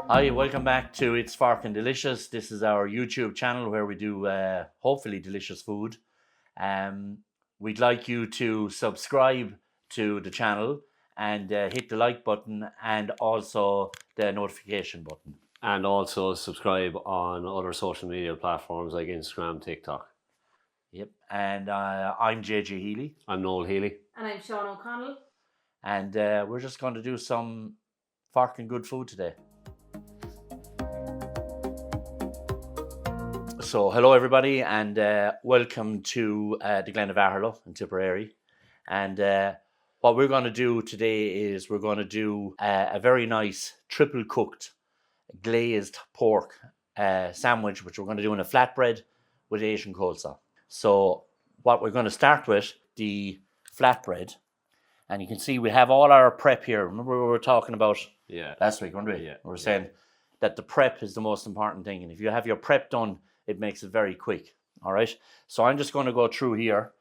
Hi, welcome back to It's Forkin Delicious. This is our YouTube channel where we do hopefully delicious food. Um, we'd like you to subscribe to the channel and hit the like button and also the notification button. And also subscribe on other social media platforms like Instagram, TikTok. Yep. And I'm JJ Healy. I'm Noel Healy. And I'm Sean O'Connell. And we're just going to do some Forkin good food today. So hello everybody and welcome to the Glen of Aherlow in Tipperary. And what we're going to do today is we're going to do a very nice triple cooked glazed pork sandwich, which we're going to do in a flatbread with Asian coleslaw. So what we're going to start with, the flatbread. And you can see we have all our prep here. Remember we were talking about last week, weren't we? Yeah. We were saying that the prep is the most important thing. And if you have your prep done, it makes it very quick. All right. So I'm just going to go through here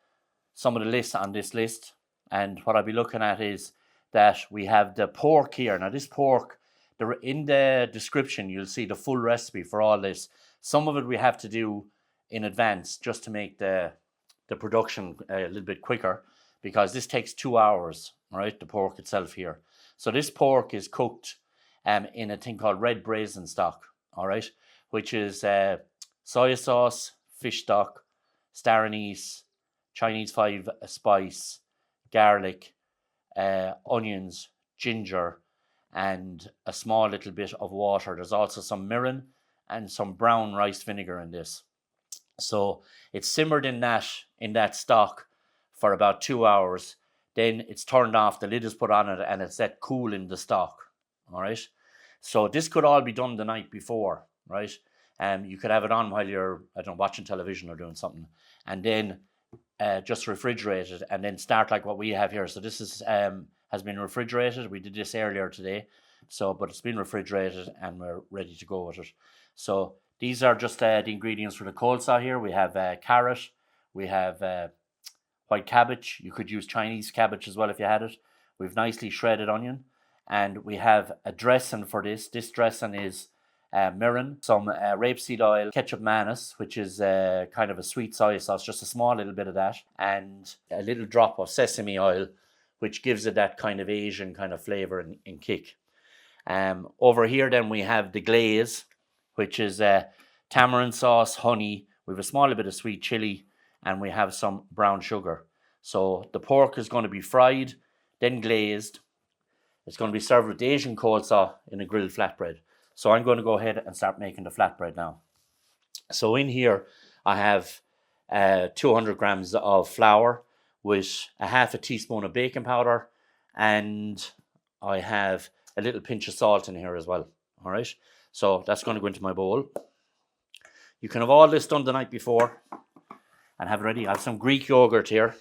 some of the lists on this list. And what I'll be looking at is that we have the pork here. Now this pork, in the description, you'll see the full recipe for all this. Some of it we have to do in advance just to make the production a little bit quicker, because this takes 2 hours, all right, the pork itself here. So this pork is cooked in a thing called red braising stock, all right, which is soya sauce, fish stock, star anise, Chinese 5 spice, garlic, onions, ginger, and a small little bit of water. There's also some mirin and some brown rice vinegar in this. So it's simmered in that stock for about 2 hours. Then it's turned off, the lid is put on it, and it's set cool in the stock. All right. So this could all be done the night before, right? You could have it on while you're, I don't know, watching television or doing something, and then just refrigerate it, and then start like what we have here. So this is has been refrigerated. We did this earlier today, but it's been refrigerated and we're ready to go with it. So these are just the ingredients for the coleslaw here. We have carrot, we have white cabbage. You could use Chinese cabbage as well if you had it. We've nicely shredded onion, and we have a dressing for this. This dressing is mirin, some rapeseed oil, ketchup mayonnaise, which is kind of a sweet soy sauce, just a small little bit of that, and a little drop of sesame oil, which gives it that kind of Asian kind of flavour and kick. Over here then we have the glaze, which is tamarind sauce, honey. We have a small bit of sweet chilli, and we have some brown sugar. So the pork is going to be fried, then glazed. It's going to be served with Asian coleslaw in a grilled flatbread. So I'm going to go ahead and start making the flatbread now. So in here I have 200 grams of flour with a half a teaspoon of baking powder, and I have a little pinch of salt in here as well. All right. So that's going to go into my bowl. You can have all this done the night before and have it ready. I have some Greek yogurt here.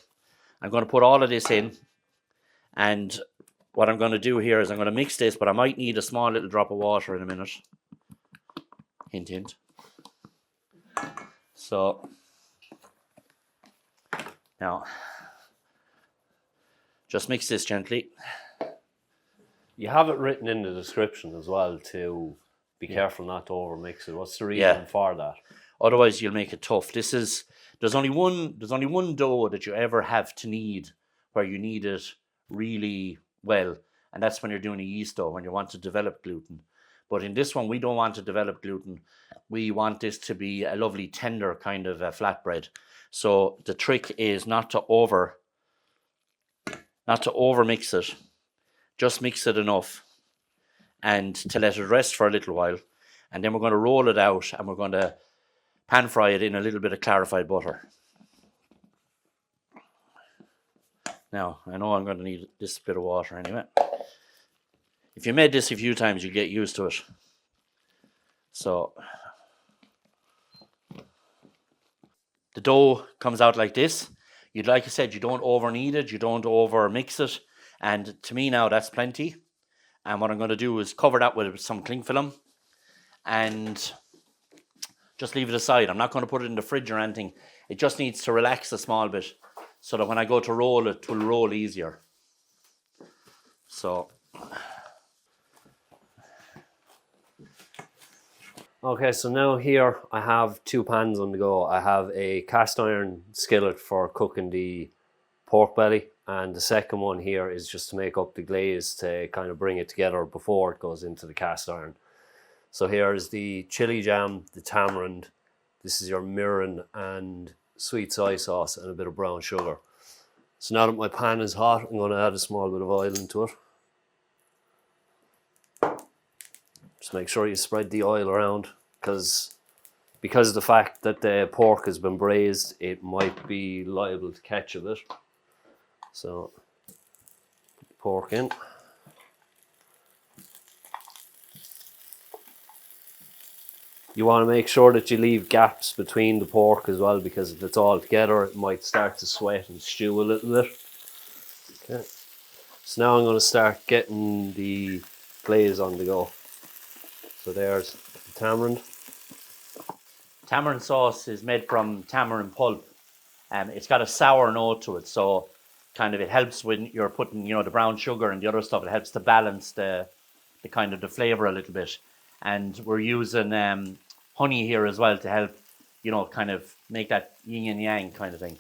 I'm going to put all of this in, and what I'm going to do here is I'm going to mix this, but I might need a small little drop of water in a minute. Hint, hint. So, now, just mix this gently. You have it written in the description as well to be careful not to overmix it. What's the reason for that? Otherwise, you'll make it tough. There's only one dough that you ever have to need where you need it really well, and that's when you're doing a yeast dough, when you want to develop gluten. But in this one, we don't want to develop gluten. We want this to be a lovely tender kind of flatbread. So the trick is not to over mix it. Just mix it enough and to let it rest for a little while, and then we're going to roll it out and we're going to pan fry it in a little bit of clarified butter. Now, I know I'm going to need this bit of water anyway. If you made this a few times, you get used to it. So, the dough comes out like this. Like I said, you don't over knead it, you don't over mix it. And to me now, that's plenty. And what I'm going to do is cover that with some cling film and just leave it aside. I'm not going to put it in the fridge or anything. It just needs to relax a small bit so that when I go to roll it will roll easier. So Okay, so now here I have two pans on the go. I have a cast iron skillet for cooking the pork belly, and the second one here is just to make up the glaze to kind of bring it together before it goes into the cast iron. So here is the chili jam, the tamarind, this is your mirin and sweet soy sauce and a bit of brown sugar. So now that my pan is hot, I'm going to add a small bit of oil into it. Just make sure you spread the oil around because of the fact that the pork has been braised, it might be liable to catch a bit. So, put the pork in. You want to make sure that you leave gaps between the pork as well, because if it's all together, it might start to sweat and stew a little bit. Okay. So now I'm going to start getting the glaze on the go. So there's the tamarind. Tamarind sauce is made from tamarind pulp. It's got a sour note to it, so kind of it helps when you're putting, the brown sugar and the other stuff. It helps to balance the kind of the flavor a little bit. And we're using honey here as well to help, kind of make that yin and yang kind of thing.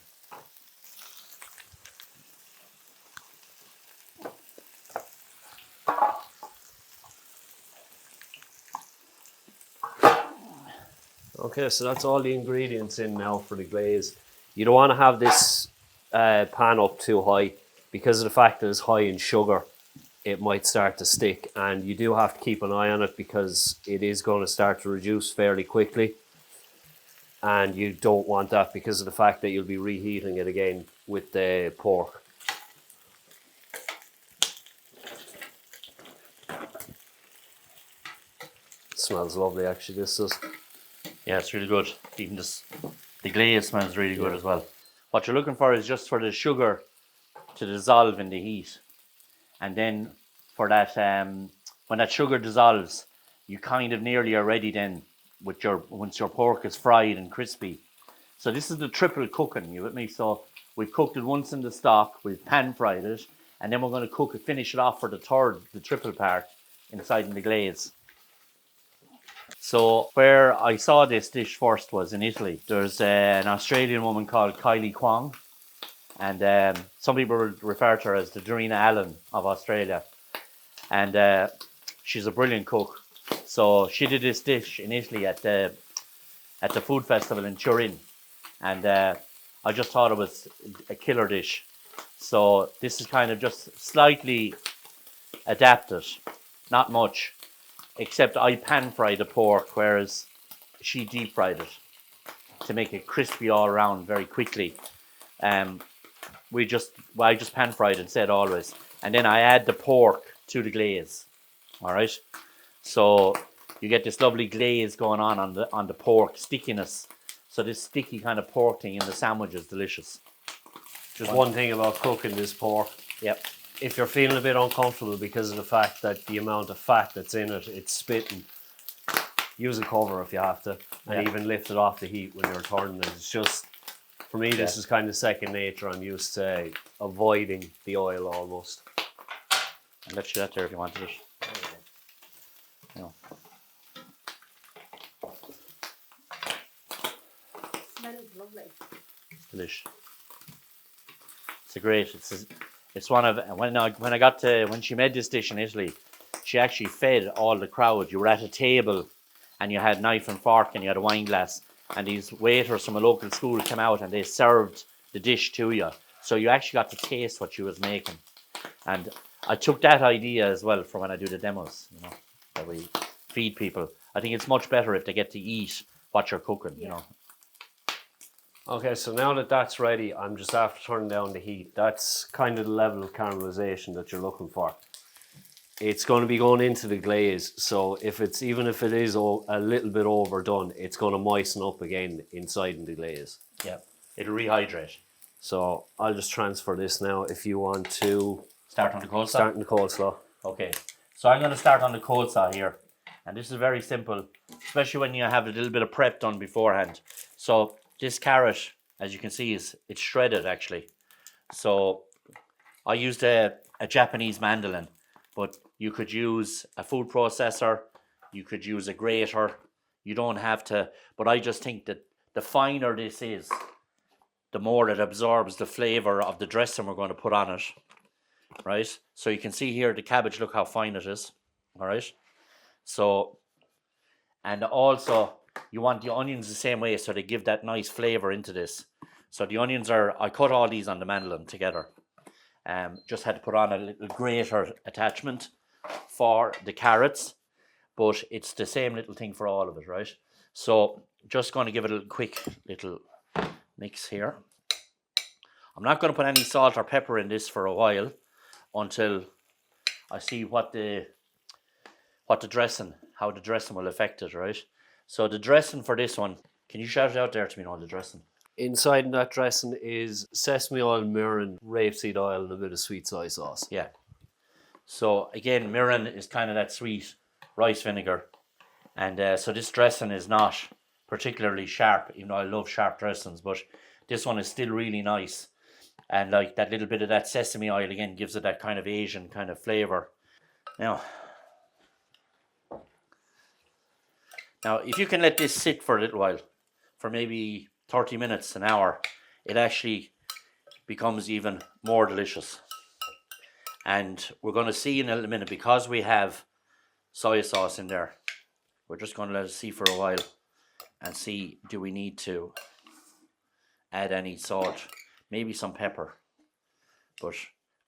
Okay, so that's all the ingredients in now for the glaze. You don't want to have this pan up too high because of the fact that it's high in sugar. It might start to stick, and you do have to keep an eye on it because it is going to start to reduce fairly quickly, and you don't want that because of the fact that you'll be reheating it again with the pork. It smells lovely, actually, this does. Yeah, it's really good. Even just the glaze smells really good as well. What you're looking for is just for the sugar to dissolve in the heat. And then for that, when that sugar dissolves, you kind of nearly are ready then with once your pork is fried and crispy. So this is the triple cooking, you with me? So we've cooked it once in the stock, we've pan fried it, and then we're going to finish it off for the triple part inside in the glaze. So where I saw this dish first was in Italy. There's an Australian woman called Kylie Kwong, and some people refer to her as the Darina Allen of Australia. And she's a brilliant cook. So she did this dish in Italy at the food festival in Turin, and I just thought it was a killer dish. So this is kind of just slightly adapted, not much, except I pan fried the pork, whereas she deep fried it to make it crispy all around very quickly. I just pan fried instead always, and then I add the pork to the glaze. All right, so you get this lovely glaze going on the pork stickiness. So this sticky kind of pork thing in the sandwich is delicious. Just one thing about cooking this pork. Yep. If you're feeling a bit uncomfortable because of the fact that the amount of fat that's in it, it's spitting, use a cover if you have to, and even lift it off the heat when you're turning it. It's just, for me, this is kind of second nature. I'm used to avoiding the oil almost. I'll let you that there if you wanted it. No. Smells lovely. It's delish. It's one of when she made this dish in Italy, she actually fed all the crowd. You were at a table, and you had knife and fork, and you had a wine glass, and these waiters from a local school came out and they served the dish to you. So you actually got to taste what she was making, and I took that idea as well for when I do the demos. That we feed people. I think it's much better if they get to eat what you're cooking. Okay, so now that that's ready, I'm just after turning down the heat. That's kind of the level of caramelization that you're looking for. It's going to be going into the glaze, so even if it is a little bit overdone, it's going to moisten up again inside in the glaze. Yeah, it'll rehydrate. So I'll just transfer this now if you want to start on the coleslaw. Start on the coleslaw. Okay, so I'm going to start on the coleslaw here, and this is very simple, especially when you have a little bit of prep done beforehand. So this carrot, as you can see, it's shredded actually. So I used a Japanese mandolin, but you could use a food processor, you could use a grater, You don't have to, but I just think that the finer this is, the more it absorbs the flavour of the dressing we're going to put on it, right? So you can see here the cabbage, look how fine it is, all right? So, and also you want the onions the same way, so they give that nice flavour into this. So the onions are, I cut all these on the mandolin together. Just had to put on a little grater attachment for the carrots, but it's the same little thing for all of it, right? So just going to give it a quick little mix here. I'm not going to put any salt or pepper in this for a while until I see what the dressing, how the dressing will affect it, right? So the dressing for this one, can you shout it out there to me now, the dressing? Inside that dressing is sesame oil, mirin, rapeseed oil, and a bit of sweet soy sauce. Yeah. So again, mirin is kind of that sweet rice vinegar. And so this dressing is not particularly sharp, even though I love sharp dressings, but this one is still really nice. And like that little bit of that sesame oil again gives it that kind of Asian kind of flavour. Now, if you can let this sit for a little while, for maybe 30 minutes, an hour, it actually becomes even more delicious. And we're going to see in a little minute, because we have soya sauce in there, we're just going to let it see for a while and see, do we need to add any salt, maybe some pepper, but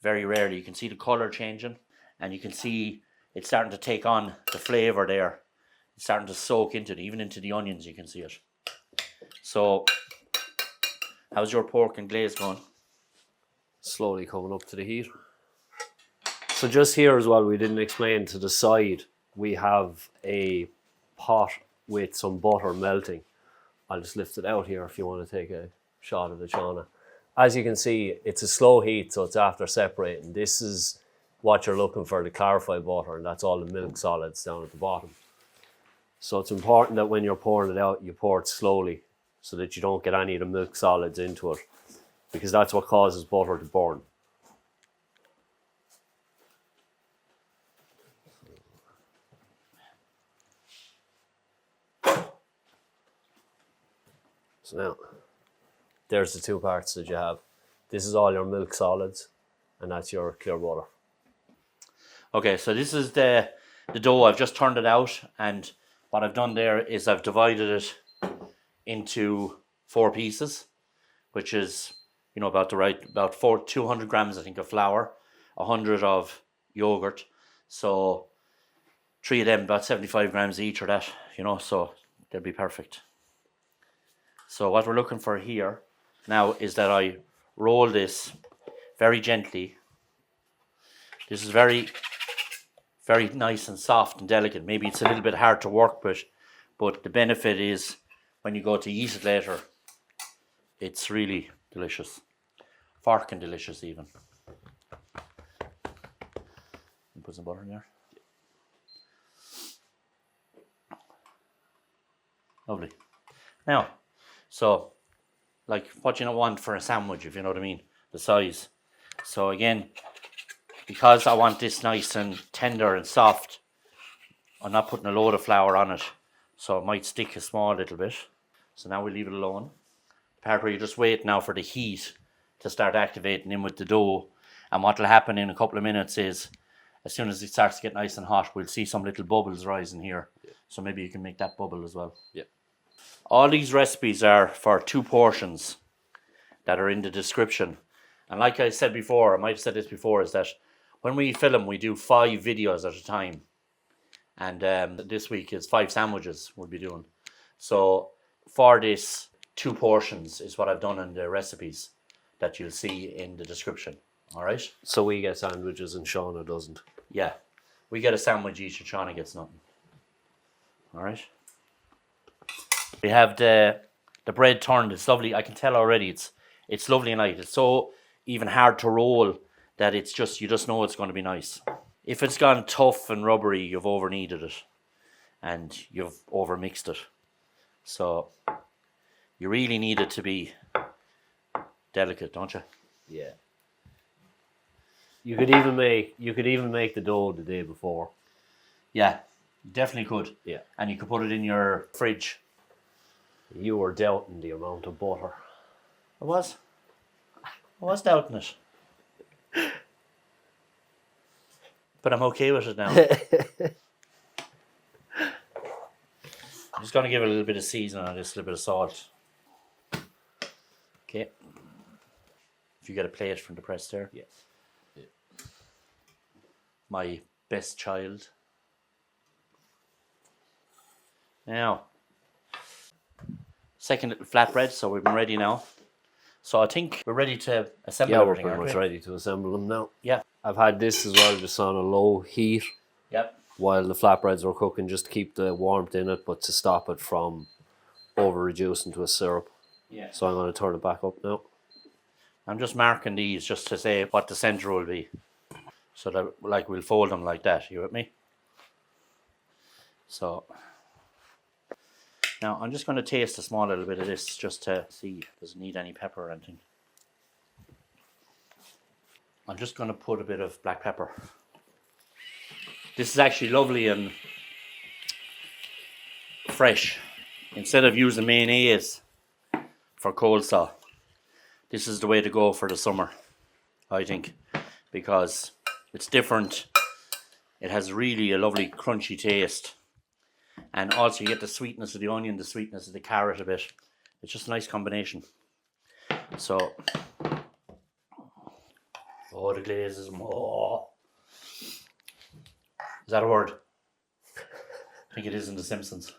very rarely. You can see the colour changing, and you can see it's starting to take on the flavour there. It's starting to soak into it, even into the onions you can see it. So, how's your pork and glaze going? Slowly coming up to the heat. So just here as well, we didn't explain, to the side, we have a pot with some butter melting. I'll just lift it out here if you want to take a shot of the chana. As you can see, it's a slow heat, so it's after separating. This is what you're looking for, the clarified butter, and that's all the milk solids down at the bottom. So it's important that when you're pouring it out, you pour it slowly so that you don't get any of the milk solids into it, because that's what causes butter to burn. So now, there's the two parts that you have. This is all your milk solids, and that's your clear butter. Okay, so this is the dough. I've just turned it out, and what I've done there is I've divided it into 4 pieces, which is, you know, about 200 grams, I think, of flour, 100 of yogurt. So 3 of them, about 75 grams each or that, you know, so they'll be perfect. So what we're looking for here now is that I roll this very gently. This is very, very nice and soft and delicate. Maybe it's a little bit hard to work with, but the benefit is when you go to eat it later, it's really delicious. Forkin delicious even. Put some butter in there. Lovely. Now, so like what you don't want for a sandwich, if you know what I mean, the size. So again, because I want this nice and tender and soft, I'm not putting a load of flour on it, so it might stick a small little bit. So now we leave it alone. The part where you just wait now for the heat to start activating in with the dough, and what will happen in a couple of minutes is, as soon as it starts to get nice and hot, we'll see some little bubbles rising here. Yeah. So maybe you can make that bubble as well. Yeah. All these recipes are for 2 portions that are in the description. And like I said before, I might have said this before, is that when we film, we do 5 videos at a time. And this week is 5 sandwiches we'll be doing. So for this, 2 portions is what I've done in the recipes that you'll see in the description. All right? So we get sandwiches and Shauna doesn't. Yeah. We get a sandwich each and Shauna gets nothing. All right? We have the bread turned. It's lovely. I can tell already it's lovely and light. It's so even hard to roll that it's just, you just know it's going to be nice. If it's gone tough and rubbery, you've over kneaded it and you've over mixed it. So you really need it to be delicate, don't you? Yeah. You could even make the dough the day before. Yeah. You definitely could. Yeah. And you could put it in your fridge. You were doubting the amount of butter. I was doubting it. But I'm okay with it now. I'm just going to give it a little bit of seasoning on this, a little bit of salt. Okay. If you get a plate from the press there. Yes. Yeah. My best child. Now, second little flatbread, so we've been ready now. So I think we're ready to assemble Yeah, we're everything, pretty aren't much we? ready to assemble them now. Yeah. I've had this as well, just on a low heat Yep. while the flatbreads were cooking, just to keep the warmth in it, but to stop it from over reducing to a syrup. Yeah. So I'm going to turn it back up now. I'm just marking these just to say what the centre will be. So that like we'll fold them like that, you with me? So now I'm just going to taste a small little bit of this just to see does it need any pepper or anything. I'm just going to put a bit of black pepper. This is actually lovely and fresh. Instead of using mayonnaise for coleslaw, this is the way to go for the summer, I think, because it's different. It has really a lovely crunchy taste, and also you get the sweetness of the onion, the sweetness of the carrot a bit. It's just a nice combination. So, oh, the glaze is more. Is that a word? I think it is in The Simpsons.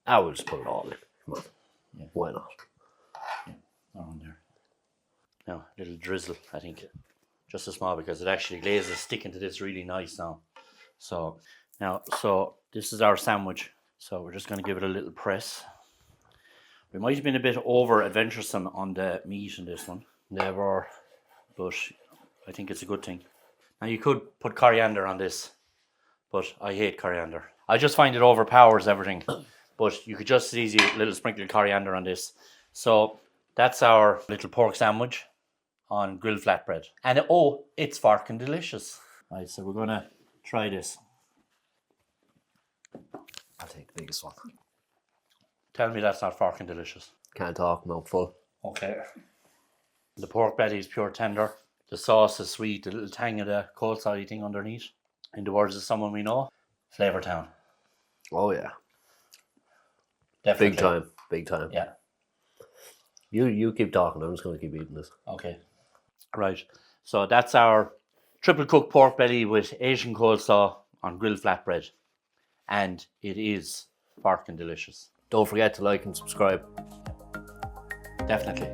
I will just put it all in. Come on. Yeah. Why not? On there. Now, a little drizzle, I think. Just a small, because it actually glazes sticking to this really nice now. So, now, so this is our sandwich. So we're just going to give it a little press. We might have been a bit over adventuresome on the meat in this one. Never. But I think it's a good thing. Now you could put coriander on this, but I hate coriander. I just find it overpowers everything. But you could just as easy a little sprinkle of coriander on this. So that's our little pork sandwich on grilled flatbread. And oh, it's Forkin delicious. Right, so we're gonna try this. I'll take the biggest one. Tell me that's not Forkin delicious. Can't talk, mouth full. Okay. The pork belly is pure tender. The sauce is sweet. The little tang of the coleslaw thing underneath. In the words of someone we know, Flavor Town. Oh yeah. Definitely. Big time. Big time. Yeah. You keep talking, I'm just going to keep eating this. Okay. Right. So that's our triple cooked pork belly with Asian coleslaw on grilled flatbread. And it is Forkin delicious. Don't forget to like and subscribe. Definitely.